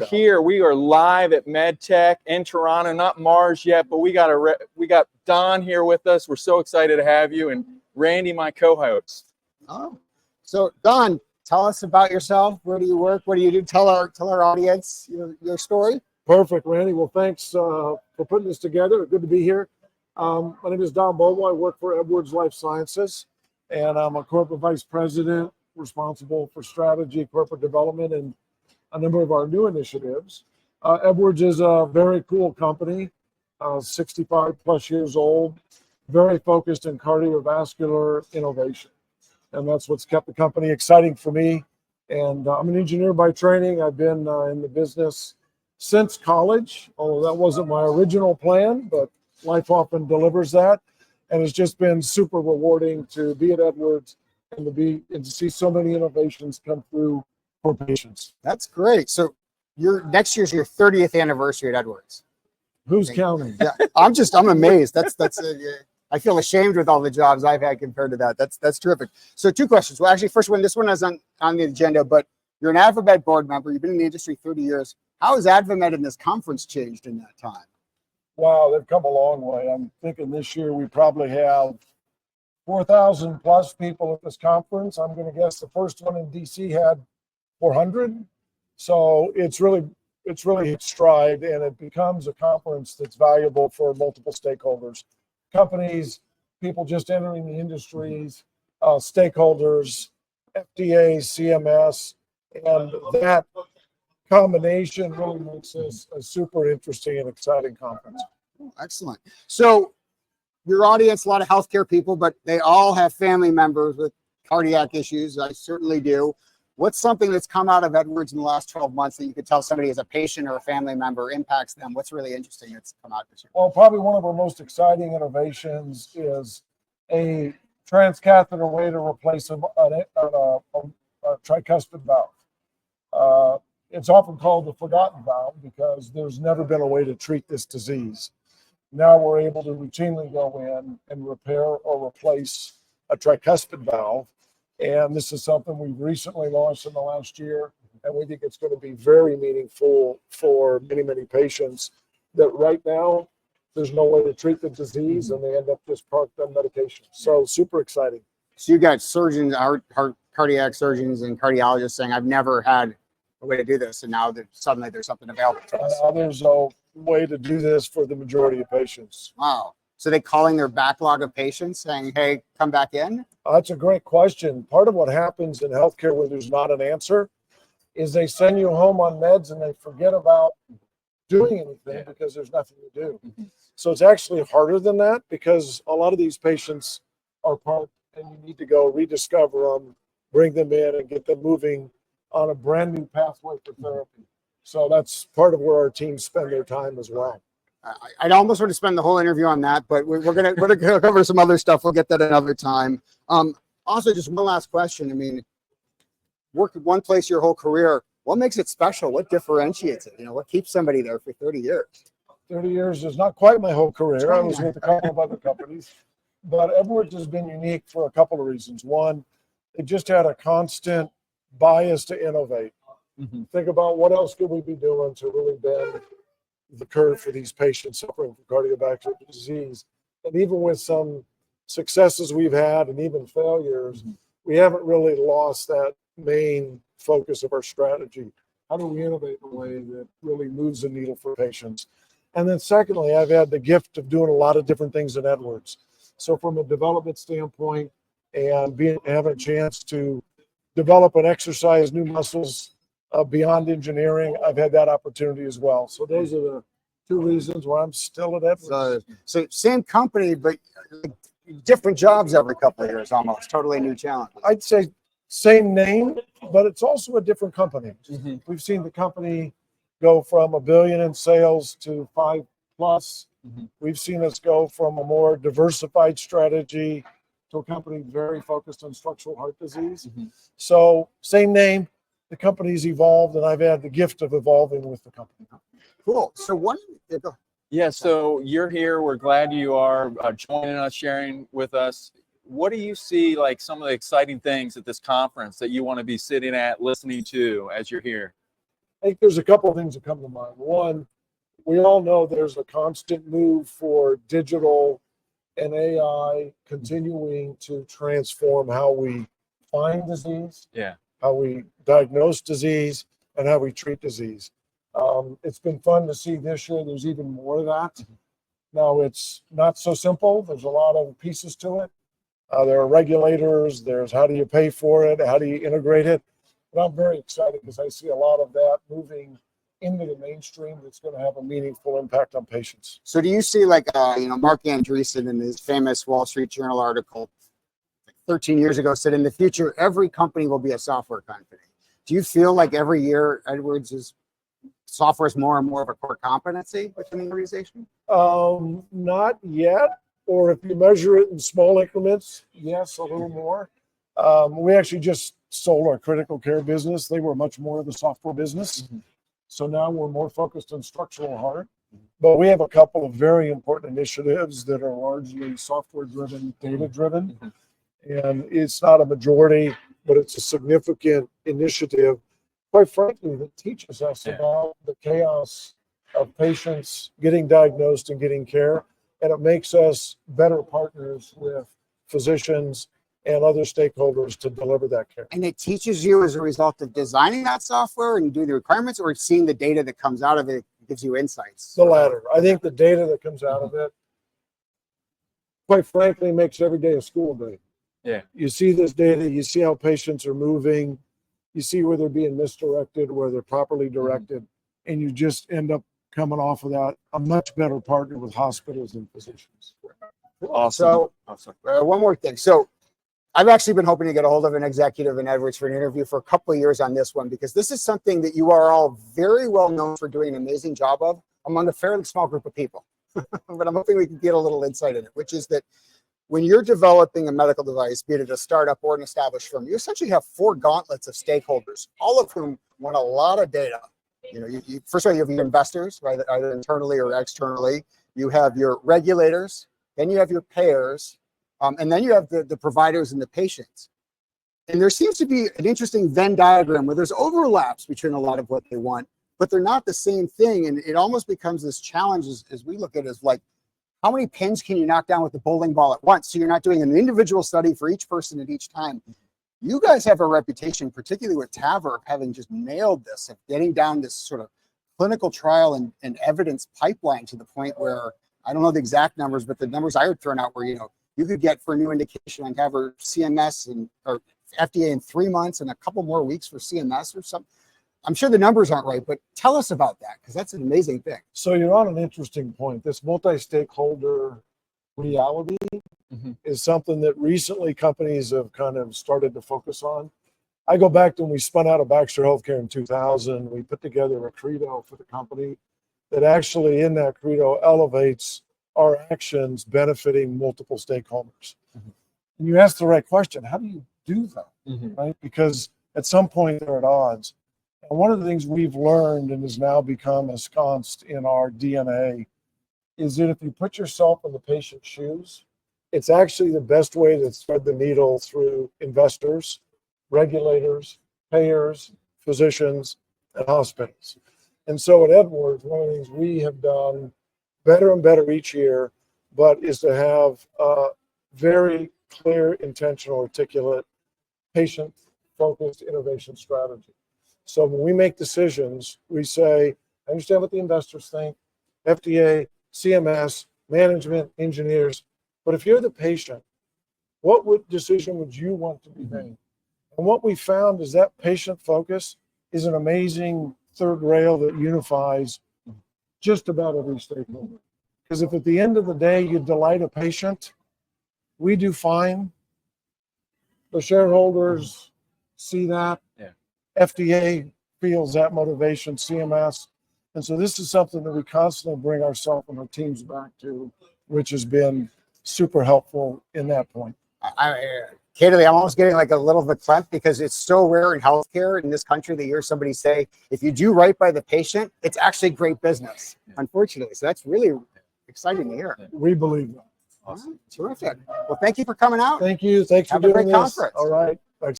Here we are live at MedTech in Toronto, not Mars yet, but we got Don here with us. We're so excited to have you, and Randy, my co-host. Oh, so Don, tell us about yourself. Where do you work? What do you do? Tell our audience your story. Perfect, Randy. Well, thanks for putting this together. Good to be here. My name is Don Bobo. I work for Edwards Lifesciences, and I'm a corporate vice president responsible for strategy, corporate development, and a number of our new initiatives. Edwards is a very cool company, 65 plus years old, very focused in cardiovascular innovation. And that's what's kept the company exciting for me. And I'm an engineer by training. I've been in the business since college, although that wasn't my original plan, but life often delivers that. And it's just been super rewarding to be at Edwards and to see so many innovations come through for patients. That's great. So next year's your 30th anniversary at Edwards. Who's counting? Yeah, I'm amazed. I feel ashamed with all the jobs I've had compared to that. That's terrific. So 2 questions. Well, actually, first one, this one is on the agenda, but you're an AdvaMed board member. You've been in the industry 30 years. How has AdvaMed and this conference changed in that time? Wow, they've come a long way. I'm thinking this year we probably have 4,000 plus people at this conference. I'm going to guess the first one in DC had 400. So it's really hit stride, and it becomes a conference that's valuable for multiple stakeholders, companies, people just entering the industries, stakeholders, FDA, CMS, and that combination really makes this a super interesting and exciting conference. Excellent. So your audience, a lot of healthcare people, but they all have family members with cardiac issues. I certainly do. What's something that's come out of Edwards in the last 12 months that you could tell somebody as a patient or a family member impacts them? What's really interesting that's come out this year? Well, probably one of our most exciting innovations is a transcatheter way to replace a tricuspid valve. It's often called the forgotten valve because there's never been a way to treat this disease. Now we're able to routinely go in and repair or replace a tricuspid valve. And this is something we've recently launched in the last year, and we think it's going to be very meaningful for many, many patients that right now there's no way to treat the disease and they end up just parked on medication. So super exciting. So you got surgeons, cardiac surgeons and cardiologists saying, I've never had a way to do this, and now suddenly there's something available to us. Now there's a way to do this for the majority of patients. Wow. So they calling their backlog of patients saying, hey, come back in? That's a great question. Part of what happens in healthcare when there's not an answer is they send you home on meds and they forget about doing anything because there's nothing to do. So it's actually harder than that because a lot of these patients are parked and you need to go rediscover them, bring them in and get them moving on a brand new pathway for therapy. So that's part of where our teams spend their time as well. I'd almost want to spend the whole interview on that, but we're gonna cover some other stuff. We'll get that another time. Also, just one last question. I mean, worked at one place your whole career. What makes it special? What differentiates it? What keeps somebody there for 30 years? 30 years is not quite my whole career. I was with a couple of other companies, but Edwards has been unique for a couple of reasons. One, it just had a constant bias to innovate. Think about what else could we be doing to really bend the curve for these patients suffering from cardiovascular disease. And even with some successes we've had and even failures, we haven't really lost that main focus of our strategy. How do we innovate in a way that really moves the needle for patients? And then secondly, I've had the gift of doing a lot of different things at Edwards. So from a development standpoint and having a chance to develop and exercise new muscles beyond engineering, I've had that opportunity as well. So those are the 2 reasons why I'm still at Edwards. So same company, but different jobs every couple of years almost. Totally new challenge. I'd say same name, but it's also a different company. We've seen the company go from $1 billion in sales to 5 plus. We've seen us go from a more diversified strategy to a company very focused on structural heart disease. So same name, the company's evolved, and I've had the gift of evolving with the company. Cool. So Yeah, so you're here. We're glad you are joining us, sharing with us. What do you see like some of the exciting things at this conference that you want to be sitting at, listening to as you're here? I think there's a couple of things that come to mind. One, we all know there's a constant move for digital and AI continuing to transform how we find disease, Yeah. how we diagnose disease, and how we treat disease. It's been fun to see this year. There's even more of that. Now, it's not so simple. There's a lot of pieces to it. There are regulators. There's how do you pay for it? How do you integrate it? But I'm very excited because I see a lot of that moving into the mainstream that's going to have a meaningful impact on patients. So do you see like, Mark Andreessen in his famous Wall Street Journal article 13 years ago said, in the future, every company will be a software company. Do you feel like every year Edwards' software is more and more of a core competency within the organization? Not yet, or if you measure it in small increments, yes, a little more. We actually just sold our critical care business. They were much more of the software business. So now we're more focused on structural heart. But we have a couple of very important initiatives that are largely software-driven, data-driven. And it's not a majority, but it's a significant initiative, quite frankly, that teaches us about the chaos of patients getting diagnosed and getting care. And it makes us better partners with physicians and other stakeholders to deliver that care. And it teaches you as a result of designing that software and doing the requirements, or seeing the data that comes out of it gives you insights? The latter. I think the data that comes out of it, quite frankly, makes every day a school day. Yeah. You see this data, you see how patients are moving, you see where they're being misdirected, where they're properly directed, and you just end up coming off of that a much better partner with hospitals and physicians. Awesome. So one more thing. So I've actually been hoping to get a hold of an executive in Edwards for an interview for a couple of years on this one, because this is something that you are all very well known for doing an amazing job of among a fairly small group of people. But I'm hoping we can get a little insight in it, which is that when you're developing a medical device, be it a startup or an established firm, you essentially have 4 gauntlets of stakeholders, all of whom want a lot of data. First of all, you have your investors, right, either internally or externally. You have your regulators, then you have your payers, and then you have the providers and the patients. And there seems to be an interesting Venn diagram where there's overlaps between a lot of what they want, but they're not the same thing. And it almost becomes this challenge as we look at it, as like, how many pins can you knock down with the bowling ball at once? So you're not doing an individual study for each person at each time. You guys have a reputation, particularly with TAVR, of having just nailed this, of getting down this sort of clinical trial and evidence pipeline to the point where, I don't know the exact numbers, but the numbers I heard thrown out were, you could get for a new indication on TAVR CMS or FDA in 3 months and a couple more weeks for CMS or something. I'm sure the numbers aren't right, but tell us about that, because that's an amazing thing. So you're on an interesting point. This multi-stakeholder reality is something that recently companies have kind of started to focus on. I go back to when we spun out of Baxter Healthcare in 2000. We put together a credo for the company that actually in that credo elevates our actions benefiting multiple stakeholders. And you ask the right question, how do you do that, right? Because at some point they're at odds. And one of the things we've learned and has now become ensconced in our DNA is that if you put yourself in the patient's shoes, it's actually the best way to thread the needle through investors, regulators, payers, physicians, and hospitals. And so at Edwards, one of the things we have done better and better each year, but is to have a very clear, intentional, articulate, patient-focused innovation strategy. So when we make decisions, we say, I understand what the investors think, FDA, CMS, management, engineers, but if you're the patient, what decision would you want to be made? And what we found is that patient focus is an amazing third rail that unifies just about every stakeholder. Because if at the end of the day you delight a patient, we do fine. The shareholders see that. FDA feels that motivation, CMS. And so this is something that we constantly bring ourselves and our teams back to, which has been super helpful in that point. Candidly, I'm almost getting like a little bit clamped, because it's so rare in healthcare in this country to hear somebody say, if you do right by the patient, it's actually great business, unfortunately. So that's really exciting to hear. We believe that. Awesome. Terrific. Well, thank you for coming out. Thank you. Thanks for Have a doing great this. conference. All right.